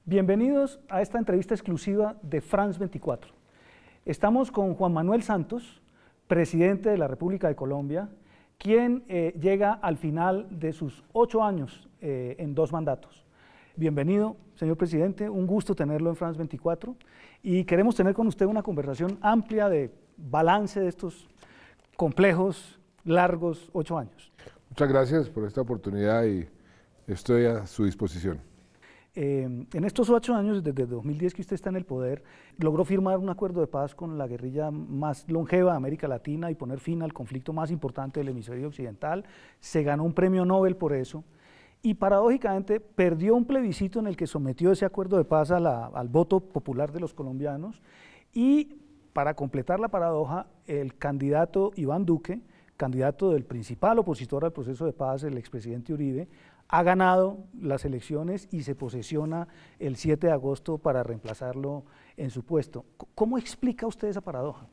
Bienvenidos a esta entrevista exclusiva de France 24. Estamos con Juan Manuel Santos, presidente de la República de Colombia, quien llega al final de sus 8 años en 2 mandatos. Bienvenido, señor presidente, un gusto tenerlo en France 24 y queremos tener con usted una conversación amplia de balance de estos complejos, largos 8 años. Muchas gracias por esta oportunidad y estoy a su disposición. En estos 8 años, desde 2010 que usted está en el poder, logró firmar un acuerdo de paz con la guerrilla más longeva de América Latina y poner fin al conflicto más importante del hemisferio occidental. Se ganó un premio Nobel por eso y paradójicamente perdió un plebiscito en el que sometió ese acuerdo de paz al voto popular de los colombianos y, para completar la paradoja, el candidato Iván Duque, candidato del principal opositor al proceso de paz, el expresidente Uribe, ha ganado las elecciones y se posesiona el 7 de agosto para reemplazarlo en su puesto. ¿Cómo explica usted esa paradoja?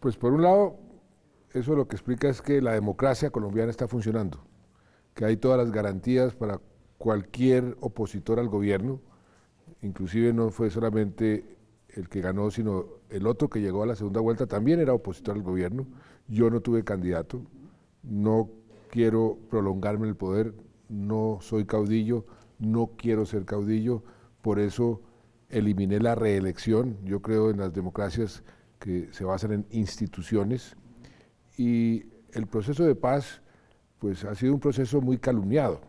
Pues por un lado, eso lo que explica es que la democracia colombiana está funcionando, que hay todas las garantías para cualquier opositor al gobierno, inclusive no fue solamente el que ganó, sino el otro que llegó a la segunda vuelta también era opositor al gobierno. Yo no tuve candidato, no quiero prolongarme en el poder, no soy caudillo, no quiero ser caudillo, por eso eliminé la reelección. Yo creo en las democracias que se basan en instituciones y el proceso de paz pues ha sido un proceso muy calumniado.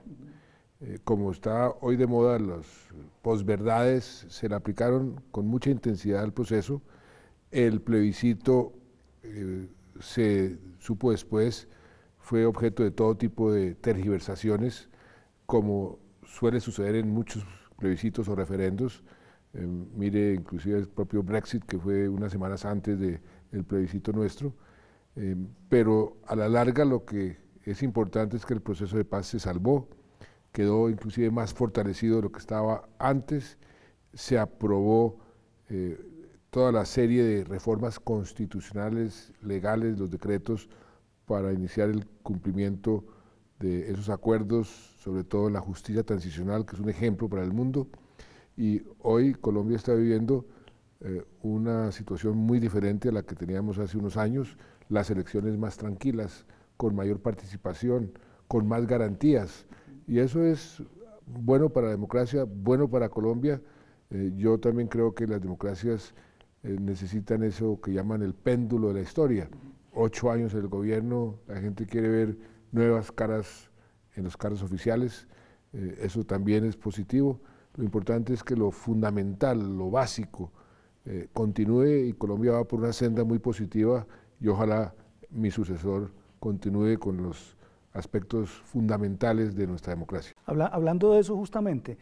Como está hoy de moda, las posverdades se le aplicaron con mucha intensidad al proceso. El plebiscito se supo después fue objeto de todo tipo de tergiversaciones, como suele suceder en muchos plebiscitos o referendos. Mire, inclusive el propio Brexit, que fue unas semanas antes del plebiscito nuestro, pero a la larga lo que es importante es que el proceso de paz se salvó, quedó inclusive más fortalecido de lo que estaba antes, se aprobó toda la serie de reformas constitucionales, legales, los decretos para iniciar el cumplimiento de esos acuerdos, sobre todo en la justicia transicional, que es un ejemplo para el mundo. Y hoy Colombia está viviendo una situación muy diferente a la que teníamos hace unos años, las elecciones más tranquilas, con mayor participación, con más garantías. Y eso es bueno para la democracia, bueno para Colombia. Yo también creo que las democracias necesitan eso que llaman el péndulo de la historia. 8 años en el gobierno, la gente quiere ver nuevas caras en los cargos oficiales, eso también es positivo. Lo importante es que lo fundamental, lo básico, continúe y Colombia va por una senda muy positiva y ojalá mi sucesor continúe con los aspectos fundamentales de nuestra democracia. Hablando de eso justamente,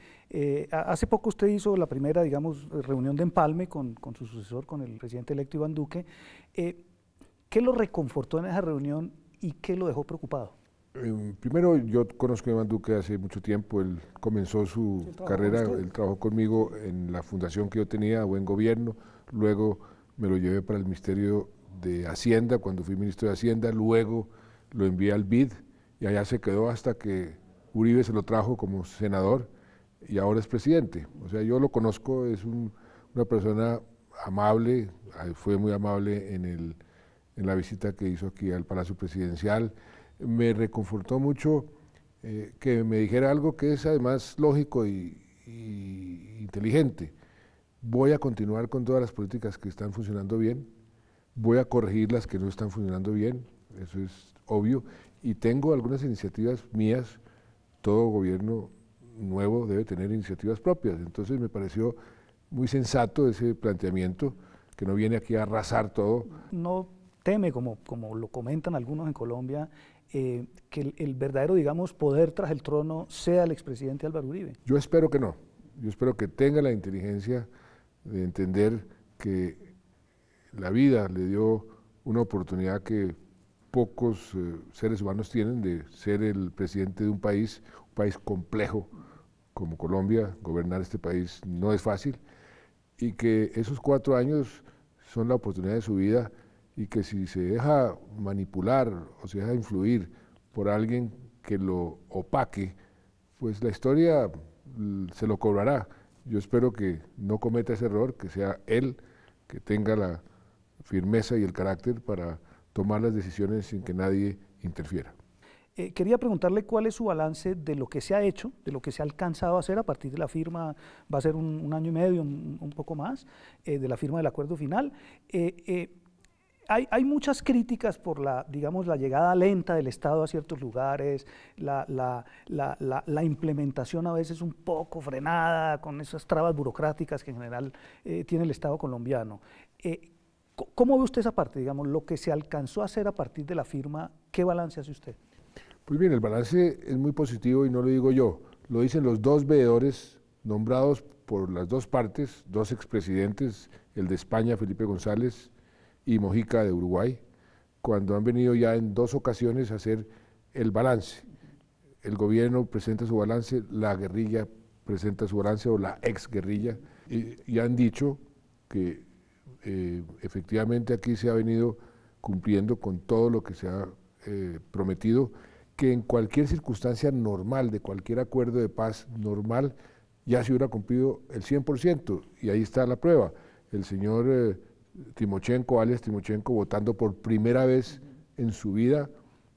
hace poco usted hizo la primera, digamos, reunión de empalme con su sucesor, con el presidente electo Iván Duque. ¿Qué lo reconfortó en esa reunión y qué lo dejó preocupado? Primero, yo conozco a Iván Duque hace mucho tiempo, él comenzó su carrera, él trabajó conmigo en la fundación que yo tenía, Buen Gobierno, luego me lo llevé para el Ministerio de Hacienda, cuando fui ministro de Hacienda, luego lo envié al BID y allá se quedó hasta que Uribe se lo trajo como senador y ahora es presidente. O sea, yo lo conozco, es una persona amable, fue muy amable en la visita que hizo aquí al Palacio Presidencial. Me reconfortó mucho que me dijera algo que es además lógico y inteligente. Voy a continuar con todas las políticas que están funcionando bien, voy a corregir las que no están funcionando bien, eso es obvio, y tengo algunas iniciativas mías. Todo gobierno nuevo debe tener iniciativas propias, entonces me pareció muy sensato ese planteamiento, que no viene aquí a arrasar todo. No teme, como lo comentan algunos en Colombia, que el verdadero, digamos, poder tras el trono sea el expresidente Álvaro Uribe. Yo espero que no, yo espero que tenga la inteligencia de entender que la vida le dio una oportunidad que pocos seres humanos tienen de ser el presidente de un país complejo como Colombia. Gobernar este país no es fácil y que esos 4 años son la oportunidad de su vida y que si se deja manipular o se deja influir por alguien que lo opaque, pues la historia se lo cobrará. Yo espero que no cometa ese error, que sea él que tenga la firmeza y el carácter para tomar las decisiones sin que nadie interfiera. Quería preguntarle cuál es su balance de lo que se ha hecho, de lo que se ha alcanzado a hacer a partir de la firma, va a ser un año y medio, un poco más, de la firma del acuerdo final. Hay muchas críticas por digamos, la llegada lenta del Estado a ciertos lugares, la implementación a veces un poco frenada con esas trabas burocráticas que en general tiene el Estado colombiano. ¿Cómo ve usted esa parte, digamos, lo que se alcanzó a hacer a partir de la firma? ¿Qué balance hace usted? Pues bien, el balance es muy positivo y no lo digo yo, lo dicen los dos veedores nombrados por las dos partes, dos expresidentes, el de España, Felipe González, y Mojica de Uruguay, cuando han venido ya en dos ocasiones a hacer el balance. El gobierno presenta su balance, la guerrilla presenta su balance o la exguerrilla, y han dicho que efectivamente aquí se ha venido cumpliendo con todo lo que se ha prometido, que en cualquier circunstancia normal, de cualquier acuerdo de paz normal, ya se hubiera cumplido el 100%, y ahí está la prueba. El señor Timochenko, alias Timochenko, votando por primera vez en su vida,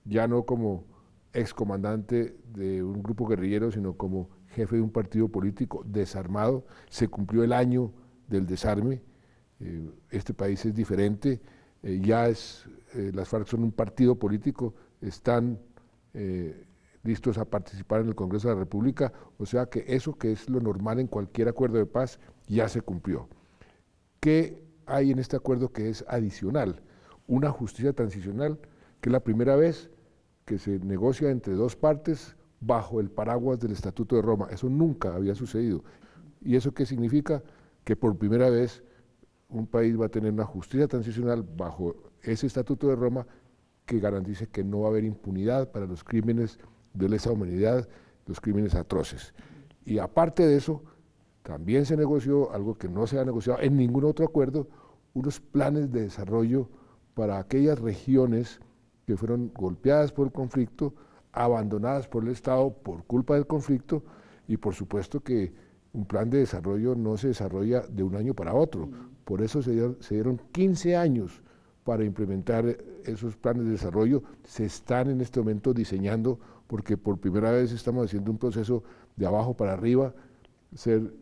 ya no como excomandante de un grupo guerrillero, sino como jefe de un partido político desarmado. Se cumplió el año del desarme, este país es diferente, las FARC son un partido político, están listos a participar en el Congreso de la República, o sea que eso que es lo normal en cualquier acuerdo de paz ya se cumplió. ¿Qué hay en este acuerdo que es adicional? Una justicia transicional, que es la primera vez que se negocia entre dos partes bajo el paraguas del Estatuto de Roma. Eso nunca había sucedido. ¿Y eso qué significa? Que por primera vez un país va a tener una justicia transicional bajo ese Estatuto de Roma que garantice que no va a haber impunidad para los crímenes de lesa humanidad, los crímenes atroces. Y aparte de eso, también se negoció, algo que no se ha negociado en ningún otro acuerdo, unos planes de desarrollo para aquellas regiones que fueron golpeadas por el conflicto, abandonadas por el Estado por culpa del conflicto, y por supuesto que un plan de desarrollo no se desarrolla de un año para otro. Por eso se dieron 15 años para implementar esos planes de desarrollo. Se están en este momento diseñando, porque por primera vez estamos haciendo un proceso de abajo para arriba, ser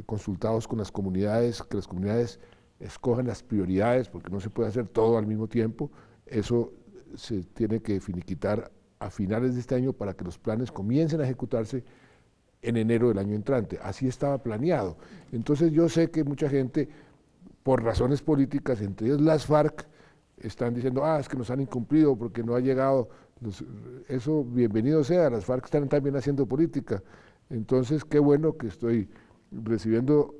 consultados con las comunidades, que las comunidades escojan las prioridades, porque no se puede hacer todo al mismo tiempo. Eso se tiene que finiquitar a finales de este año para que los planes comiencen a ejecutarse en enero del año entrante. Así estaba planeado. Entonces yo sé que mucha gente, por razones políticas, entre ellas las FARC, están diciendo, es que nos han incumplido porque no ha llegado. Eso, bienvenido sea, las FARC están también haciendo política. Entonces, qué bueno que estoy recibiendo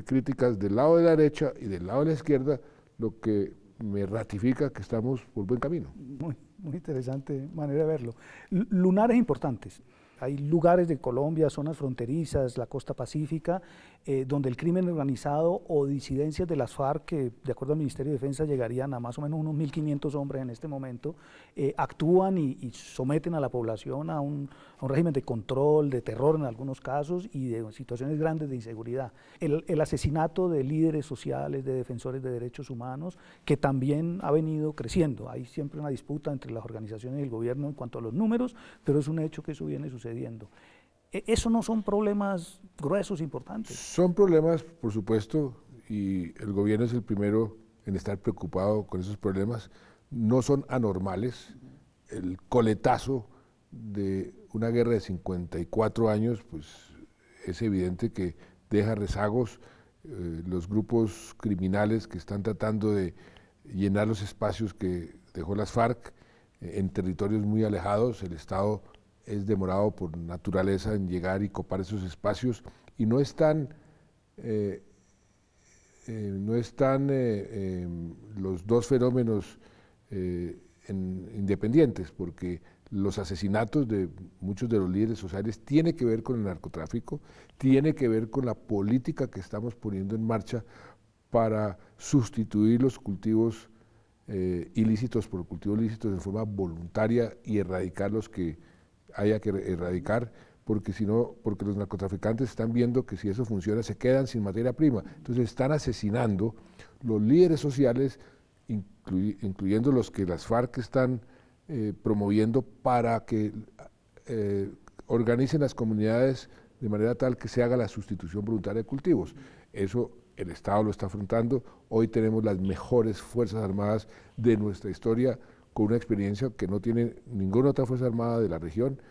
críticas del lado de la derecha y del lado de la izquierda, lo que me ratifica que estamos por buen camino. Muy interesante manera de verlo. Lunares importantes. Hay lugares de Colombia, zonas fronterizas, la costa pacífica, donde el crimen organizado o disidencias de las FARC, que de acuerdo al Ministerio de Defensa llegarían a más o menos unos 1.500 hombres en este momento, actúan y someten a la población a un régimen de control, de terror en algunos casos y de situaciones grandes de inseguridad. El asesinato de líderes sociales, de defensores de derechos humanos, que también ha venido creciendo. Hay siempre una disputa entre las organizaciones y el gobierno en cuanto a los números, pero es un hecho que eso viene sucediendo. ¿Eso no son problemas gruesos, importantes? Son problemas, por supuesto, y el gobierno es el primero en estar preocupado con esos problemas. No son anormales. El coletazo de una guerra de 54 años, pues es evidente que deja rezagos. Los grupos criminales que están tratando de llenar los espacios que dejó las FARC en territorios muy alejados, el Estado es demorado por naturaleza en llegar y copar esos espacios, y no están los dos fenómenos independientes, porque los asesinatos de muchos de los líderes sociales tiene que ver con el narcotráfico, tiene que ver con la política que estamos poniendo en marcha para sustituir los cultivos ilícitos por cultivos lícitos de forma voluntaria y erradicar los que haya que erradicar. porque si no, porque los narcotraficantes están viendo que si eso funciona se quedan sin materia prima. Entonces están asesinando los líderes sociales, incluyendo los que las FARC están promoviendo para que organicen las comunidades de manera tal que se haga la sustitución voluntaria de cultivos. Eso el Estado lo está afrontando. Hoy tenemos las mejores Fuerzas Armadas de nuestra historia, con una experiencia que no tiene ninguna otra Fuerza Armada de la región,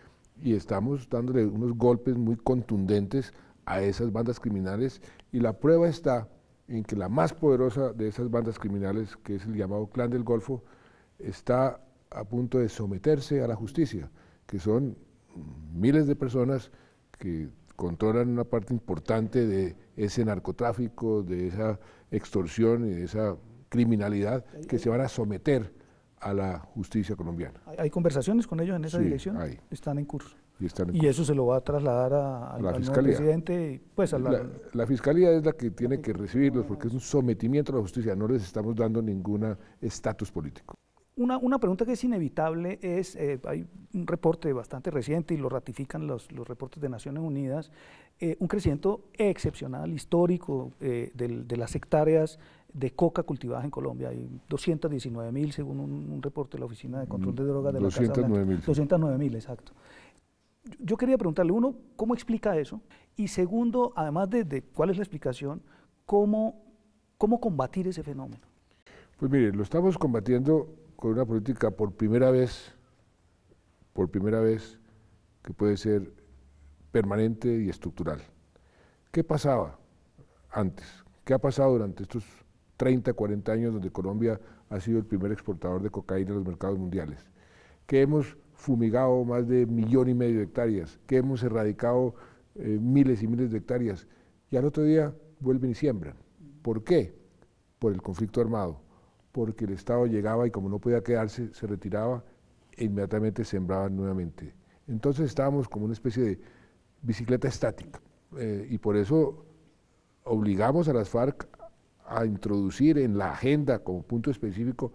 y estamos dándole unos golpes muy contundentes a esas bandas criminales, y la prueba está en que la más poderosa de esas bandas criminales, que es el llamado Clan del Golfo, está a punto de someterse a la justicia, que son miles de personas que controlan una parte importante de ese narcotráfico, de esa extorsión y de esa criminalidad, que se van a someter a la justicia colombiana. ¿Hay conversaciones con ellos en esa dirección? Hay. Están en curso. Y eso se lo va a trasladar al nuevo presidente. Pues la Fiscalía es la que tiene que recibirlos, porque es un sometimiento a la justicia, no les estamos dando ningún estatus político. Una pregunta que es inevitable es, hay un reporte bastante reciente y lo ratifican los reportes de Naciones Unidas, un crecimiento excepcional, histórico de las hectáreas de coca cultivadas en Colombia. Hay 219.000 según un reporte de la Oficina de Control de Drogas de la Casa Blanca. 209.000, exacto. Yo quería preguntarle, uno, ¿cómo explica eso? Y segundo, además de cuál es la explicación, ¿cómo combatir ese fenómeno? Pues mire, lo estamos combatiendo con una política por primera vez, que puede ser permanente y estructural. ¿Qué pasaba antes? ¿Qué ha pasado durante estos 30, 40 años donde Colombia ha sido el primer exportador de cocaína en los mercados mundiales? Que hemos fumigado más de 1,5 millones de hectáreas, que hemos erradicado miles y miles de hectáreas, y al otro día vuelven y siembran. ¿Por qué? Por el conflicto armado, porque el Estado llegaba y como no podía quedarse, se retiraba e inmediatamente sembraban nuevamente. Entonces estábamos como una especie de bicicleta estática, y por eso obligamos a las FARC a introducir en la agenda como punto específico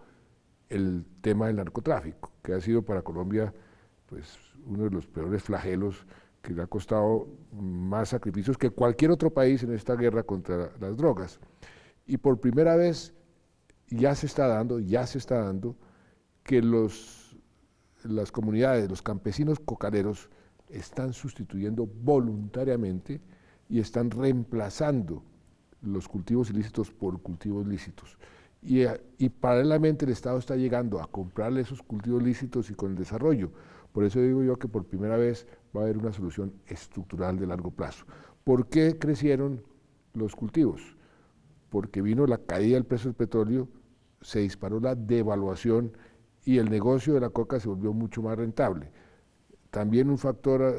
el tema del narcotráfico, que ha sido para Colombia pues uno de los peores flagelos, que le ha costado más sacrificios que cualquier otro país en esta guerra contra las drogas. Y por primera vez ya se está dando que las comunidades, los campesinos cocaderos están sustituyendo voluntariamente y están reemplazando los cultivos ilícitos por cultivos lícitos. Y paralelamente el Estado está llegando a comprarle esos cultivos lícitos y con el desarrollo. Por eso digo yo que por primera vez va a haber una solución estructural de largo plazo. ¿Por qué crecieron los cultivos? Porque vino la caída del precio del petróleo, se disparó la devaluación y el negocio de la coca se volvió mucho más rentable. También un factor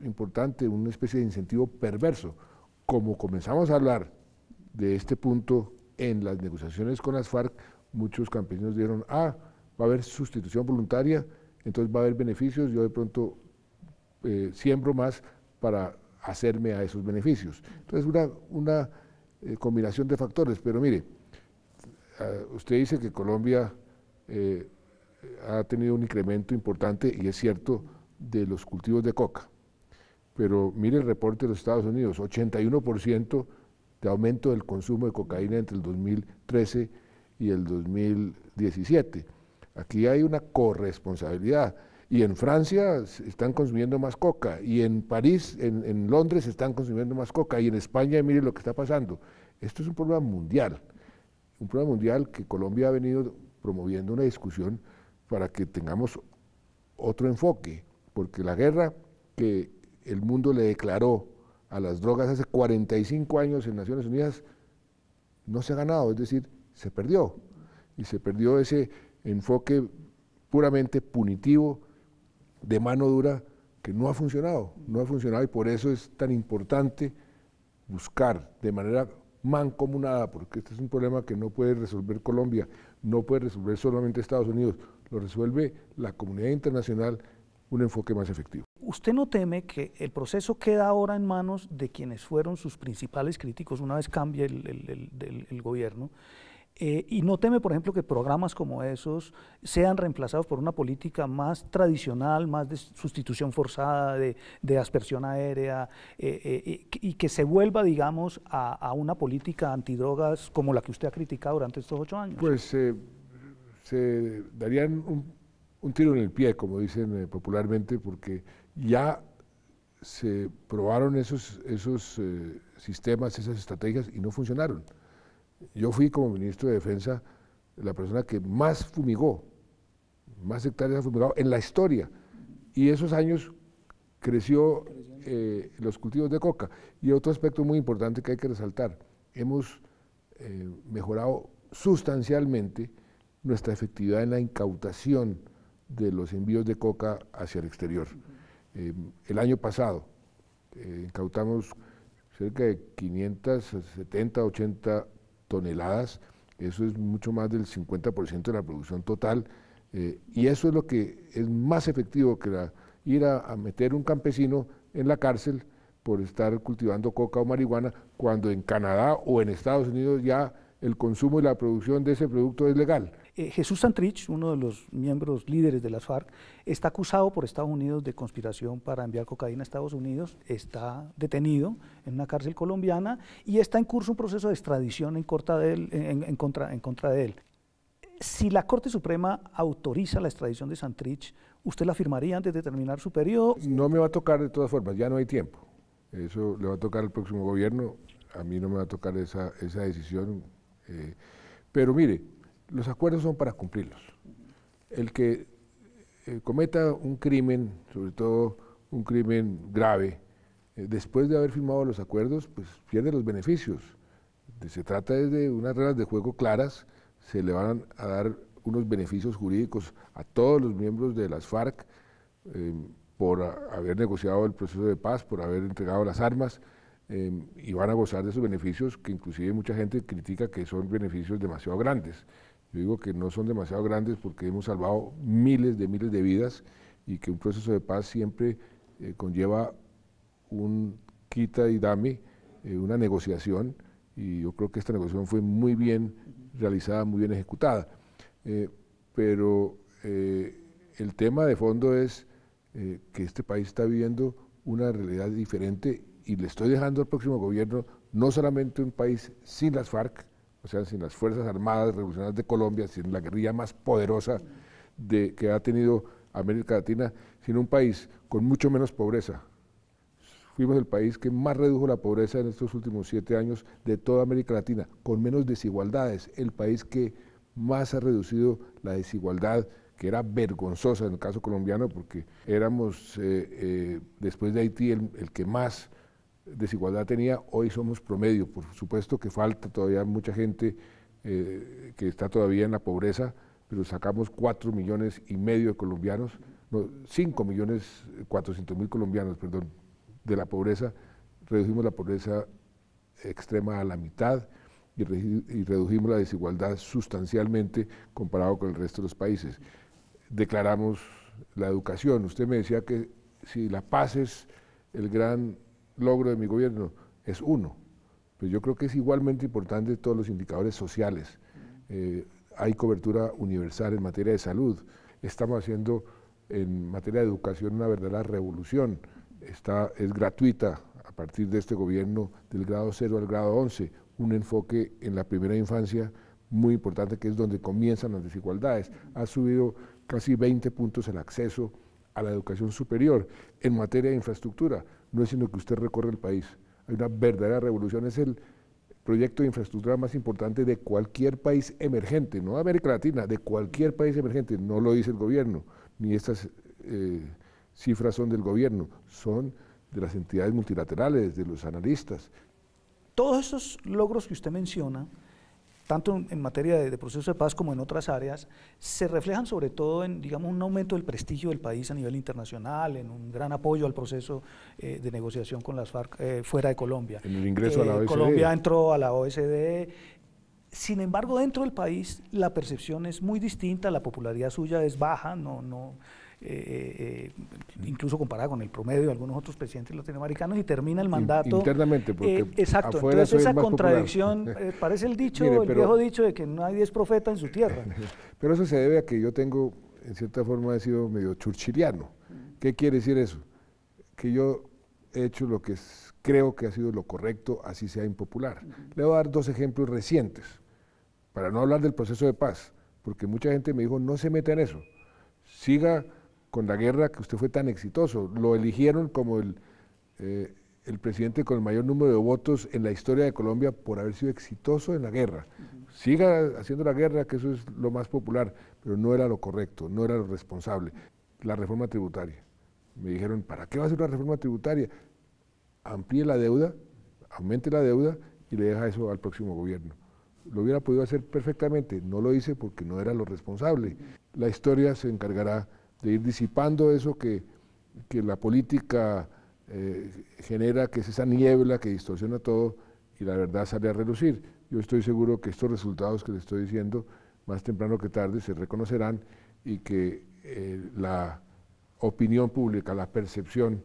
importante, una especie de incentivo perverso. Como comenzamos a hablar de este punto en las negociaciones con las FARC, muchos campesinos dijeron, va a haber sustitución voluntaria, entonces va a haber beneficios, yo de pronto siembro más para hacerme a esos beneficios. Entonces una combinación de factores, pero mire, usted dice que Colombia ha tenido un incremento importante, y es cierto, de los cultivos de coca, pero mire el reporte de los Estados Unidos, 81% de aumento del consumo de cocaína entre el 2013 y el 2017. Aquí hay una corresponsabilidad, y en Francia están consumiendo más coca, y en París, en Londres están consumiendo más coca, y en España mire lo que está pasando. Esto es un problema mundial que Colombia ha venido promoviendo una discusión para que tengamos otro enfoque, porque la guerra que el mundo le declaró a las drogas hace 45 años en Naciones Unidas no se ha ganado, es decir, se perdió, y se perdió ese enfoque puramente punitivo, de mano dura, que no ha funcionado, y por eso es tan importante buscar de manera mancomunada, porque este es un problema que no puede resolver Colombia, no puede resolver solamente Estados Unidos, lo resuelve la comunidad internacional, un enfoque más efectivo. ¿Usted no teme que el proceso queda ahora en manos de quienes fueron sus principales críticos una vez cambie el gobierno, Y no teme, por ejemplo, que programas como esos sean reemplazados por una política más tradicional, más de sustitución forzada, de aspersión aérea, y que se vuelva, digamos, a una política antidrogas como la que usted ha criticado durante estos 8 años. Pues se darían un tiro en el pie, como dicen popularmente, porque ya se probaron esos sistemas, esas estrategias y no funcionaron. Yo fui como ministro de Defensa la persona que más fumigó, más hectáreas ha fumigado en la historia, y esos años creció los cultivos de coca. Y otro aspecto muy importante que hay que resaltar, hemos mejorado sustancialmente nuestra efectividad en la incautación de los envíos de coca hacia el exterior. El año pasado incautamos cerca de 570, 80 toneladas, eso es mucho más del 50% de la producción total, y eso es lo que es más efectivo que ir a meter un campesino en la cárcel por estar cultivando coca o marihuana, cuando en Canadá o en Estados Unidos ya el consumo y la producción de ese producto es legal. Jesús Santrich, uno de los miembros líderes de las FARC, está acusado por Estados Unidos de conspiración para enviar cocaína a Estados Unidos, está detenido en una cárcel colombiana y está en curso un proceso de extradición en contra de él. Si la Corte Suprema autoriza la extradición de Santrich, ¿usted la firmaría antes de terminar su periodo? No me va a tocar de todas formas, ya no hay tiempo. Eso le va a tocar al próximo gobierno, a mí no me va a tocar esa decisión. Pero mire, los acuerdos son para cumplirlos. El que cometa un crimen, sobre todo un crimen grave, después de haber firmado los acuerdos, pues pierde los beneficios. Se trata de unas reglas de juego claras, se le van a dar unos beneficios jurídicos a todos los miembros de las FARC por haber negociado el proceso de paz, por haber entregado las armas, y van a gozar de esos beneficios que inclusive mucha gente critica que son beneficios demasiado grandes. Yo digo que no son demasiado grandes porque hemos salvado miles de vidas y que un proceso de paz siempre conlleva un quita y dame, una negociación, y yo creo que esta negociación fue muy bien realizada, muy bien ejecutada. Pero el tema de fondo es que este país está viviendo una realidad diferente, y le estoy dejando al próximo gobierno no solamente un país sin las FARC, o sea, sin las Fuerzas Armadas Revolucionarias de Colombia, sin la guerrilla más poderosa que ha tenido América Latina, sino un país con mucho menos pobreza. Fuimos el país que más redujo la pobreza en estos últimos 7 años de toda América Latina, con menos desigualdades, el país que más ha reducido la desigualdad, que era vergonzosa en el caso colombiano, porque éramos, después de Haití, el que más desigualdad tenía. Hoy somos promedio. Por supuesto que falta todavía mucha gente que está todavía en la pobreza, pero sacamos 4,5 millones de colombianos, no, 5,400,000 colombianos, perdón, de la pobreza. Redujimos la pobreza extrema a la mitad y redujimos la desigualdad sustancialmente comparado con el resto de los países. Declaramos la educación. Usted me decía que si la paz es el gran logro de mi gobierno, es uno, pero yo creo que es igualmente importante todos los indicadores sociales. Hay cobertura universal en materia de salud, estamos haciendo en materia de educación una verdadera revolución, es gratuita a partir de este gobierno del grado 0 al grado 11, un enfoque en la primera infancia muy importante, que es donde comienzan las desigualdades. Ha subido casi 20 puntos el acceso a la educación superior. En materia de infraestructura, no es sino que usted recorre el país, hay una verdadera revolución, es el proyecto de infraestructura más importante de cualquier país emergente, no de América Latina, de cualquier país emergente. No lo dice el gobierno, ni estas cifras son del gobierno, son de las entidades multilaterales, de los analistas. Todos esos logros que usted menciona, tanto en materia de proceso de paz como en otras áreas, se reflejan sobre todo en, digamos, un aumento del prestigio del país a nivel internacional, en un gran apoyo al proceso de negociación con las FARC fuera de Colombia. En el ingreso a la OECD. Colombia entró a la OECD. Sin embargo, dentro del país la percepción es muy distinta, la popularidad suya es baja, incluso comparada con el promedio de algunos otros presidentes latinoamericanos, y termina el mandato. Internamente, porque exacto, afuera entonces esa soy más contradicción, parece el dicho, Mire, el viejo dicho de que nadie es profeta en su tierra. Pero eso se debe a que yo tengo, en cierta forma, he sido medio churchiliano. ¿Qué quiere decir eso? Que yo he hecho lo que creo que ha sido lo correcto, así sea impopular. Le voy a dar 2 ejemplos recientes, para no hablar del proceso de paz, porque mucha gente me dijo, no se meta en eso, siga con la guerra que usted fue tan exitoso. Lo eligieron como el presidente con el mayor número de votos en la historia de Colombia por haber sido exitoso en la guerra. Siga haciendo la guerra, que eso es lo más popular, pero no era lo correcto, no era lo responsable. La reforma tributaria. Me dijeron, ¿para qué va a ser una reforma tributaria? Amplíe la deuda, aumente la deuda y le deja eso al próximo gobierno. Lo hubiera podido hacer perfectamente, no lo hice porque no era lo responsable. La historia se encargará de ir disipando eso que la política genera, que es esa niebla que distorsiona todo y la verdad sale a relucir. Yo estoy seguro que estos resultados que les estoy diciendo, más temprano que tarde, se reconocerán y que la opinión pública, la percepción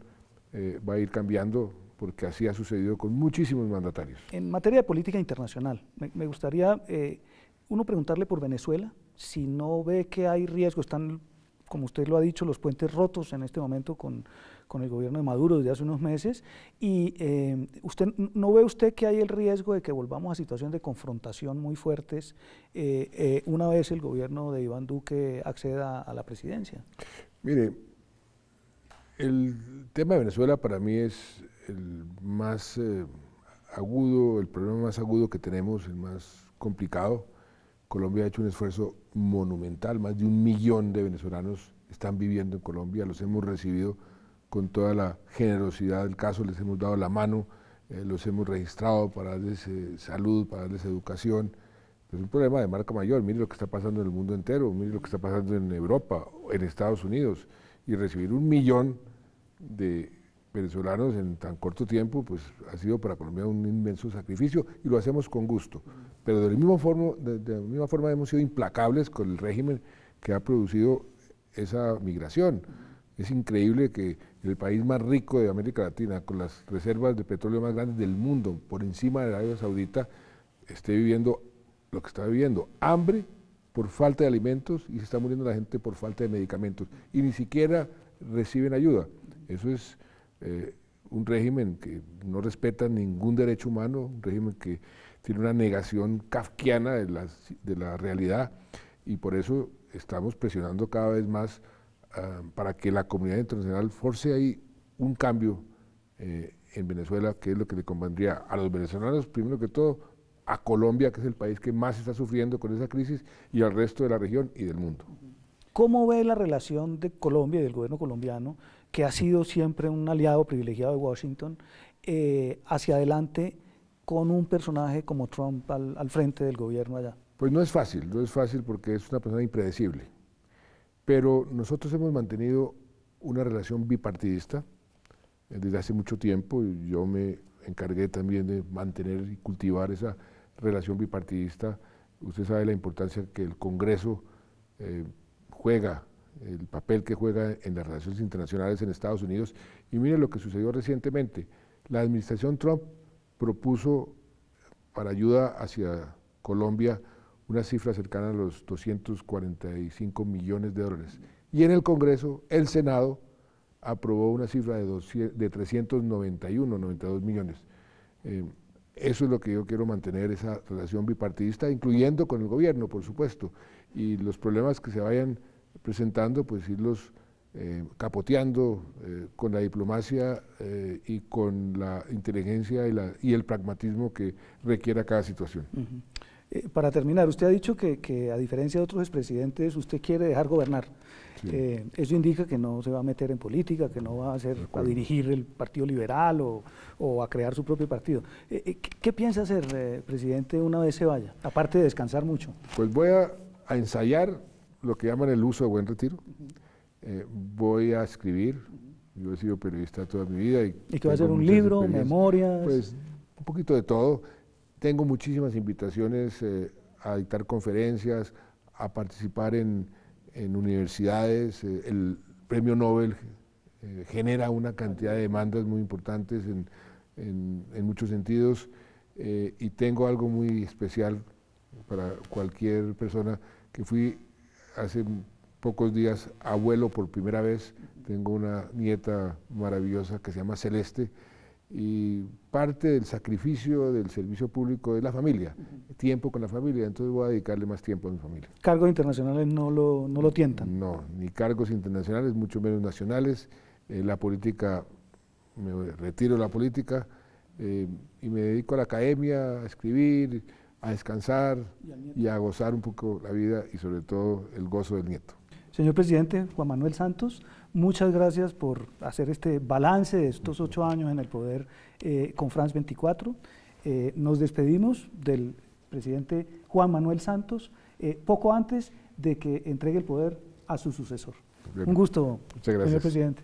va a ir cambiando, porque así ha sucedido con muchísimos mandatarios. En materia de política internacional, me gustaría uno preguntarle por Venezuela, si no ve que hay riesgo, están, como usted lo ha dicho, los puentes rotos en este momento con el gobierno de Maduro desde hace unos meses, y ¿no ve usted que hay el riesgo de que volvamos a situaciones de confrontación muy fuertes una vez el gobierno de Iván Duque acceda a la presidencia? Mire, el tema de Venezuela para mí es el más agudo, el problema más agudo que tenemos, el más complicado. Colombia ha hecho un esfuerzo monumental, más de 1 millón de venezolanos están viviendo en Colombia, los hemos recibido con toda la generosidad del caso, les hemos dado la mano, los hemos registrado para darles salud, para darles educación. Es un problema de marca mayor, mire lo que está pasando en el mundo entero, mire lo que está pasando en Europa, en Estados Unidos, y recibir 1 millón de venezolanos en tan corto tiempo, pues ha sido para Colombia un inmenso sacrificio y lo hacemos con gusto. Pero de la misma forma hemos sido implacables con el régimen que ha producido esa migración. Es increíble que el país más rico de América Latina, con las reservas de petróleo más grandes del mundo, por encima de Arabia Saudita, esté viviendo lo que está viviendo, hambre por falta de alimentos, y se está muriendo la gente por falta de medicamentos, y ni siquiera reciben ayuda. Eso es un régimen que no respeta ningún derecho humano, un régimen que tiene una negación kafkiana de la realidad, y por eso estamos presionando cada vez más para que la comunidad internacional force ahí un cambio en Venezuela, que es lo que le convendría a los venezolanos, primero que todo, a Colombia, que es el país que más está sufriendo con esa crisis, y al resto de la región y del mundo. ¿Cómo ve la relación de Colombia y del gobierno colombiano, que ha sido siempre un aliado privilegiado de Washington, hacia adelante con un personaje como Trump al frente del gobierno allá? Pues no es fácil porque es una persona impredecible, pero nosotros hemos mantenido una relación bipartidista desde hace mucho tiempo, y yo me encargué también de mantener y cultivar esa relación bipartidista. Usted sabe la importancia que el Congreso juega, el papel que juega en las relaciones internacionales en Estados Unidos, y mire lo que sucedió recientemente. La administración Trump propuso para ayuda hacia Colombia una cifra cercana a los 245 millones de dólares, y en el Congreso, el Senado aprobó una cifra de 391, 92 millones. Eso es lo que yo quiero mantener, esa relación bipartidista, incluyendo con el gobierno, por supuesto, y los problemas que se vayan presentando, pues irlos capoteando con la diplomacia y con la inteligencia y el pragmatismo que requiera cada situación. Para terminar, usted ha dicho que a diferencia de otros expresidentes, usted quiere dejar gobernar. Sí. Eso indica que no se va a meter en política, que no va a dirigir el Partido Liberal o a crear su propio partido. ¿Qué piensa hacer, presidente, una vez se vaya, aparte de descansar mucho? Pues voy a ensayar lo que llaman el uso de buen retiro. Voy a escribir. Yo he sido periodista toda mi vida. ¿Y qué va a ser? ¿Un libro, memorias? Pues un poquito de todo. Tengo muchísimas invitaciones a dictar conferencias, a participar en universidades. El premio Nobel genera una cantidad de demandas muy importantes en muchos sentidos, y tengo algo muy especial para cualquier persona, que fui hace pocos días abuelo por primera vez. Tengo una nieta maravillosa que se llama Celeste, y parte del sacrificio del servicio público es la familia, tiempo con la familia, entonces voy a dedicarle más tiempo a mi familia. ¿Cargos internacionales no lo tientan? No, ni cargos internacionales, mucho menos nacionales. La política, me retiro de la política y me dedico a la academia, a escribir, a descansar y a gozar un poco la vida y sobre todo el gozo del nieto. Señor presidente Juan Manuel Santos, muchas gracias por hacer este balance de estos 8 años en el poder con France 24. Nos despedimos del presidente Juan Manuel Santos poco antes de que entregue el poder a su sucesor. Bien. Un gusto, Muchas gracias. señor presidente.